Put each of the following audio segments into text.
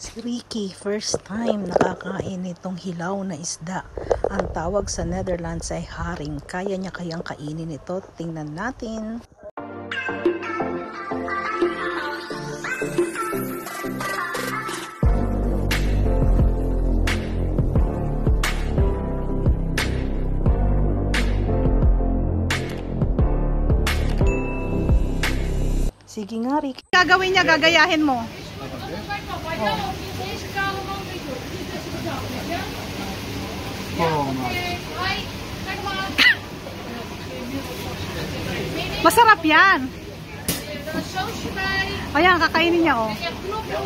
Si Ricky, first time nakakain nitong hilaw na isda. Ang tawag sa Netherlands ay haring. Kaya niya kayang kainin ito? Tingnan natin. Sige nga, Ricky. Gagawin niya, gagayahin mo. Masarap yan. Ayan, kakainin niya, oh.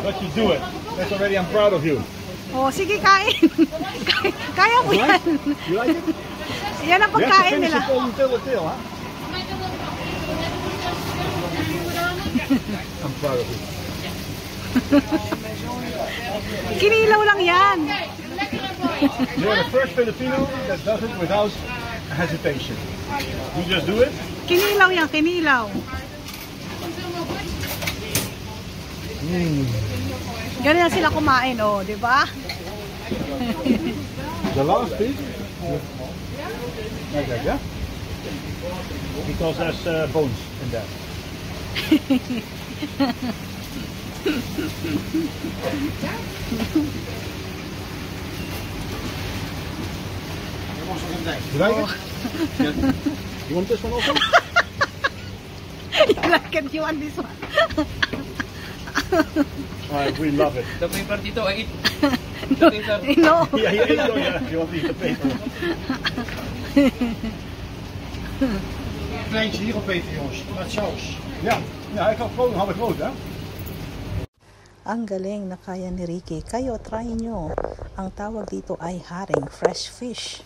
But you do it. That's already, I'm proud of you. Oh, sige, kain. Kaya mo yan. You like it? Yan ang pagkain nila. I'm proud of you. Kinilaw lang yan. You're the first Filipino that does it without hesitation. You just do it. Kinilaw yan, kinilaw. Ganyan sila kumain, oh, di ba? The last piece. Like that, yeah? Because there's bones in there. You like it? You want this one also? You like it? You want this one? We love it. The paper dito, I eat. No. No. Yeah. You want to eat the paper? Kleintje hier op eten, jongens. Met saus. Ja, ik had gewoon een half groot, hè? Ang galing na kaya ni Ricky. Kayo, try nyo. Ang tawag dito ay haring, fresh fish.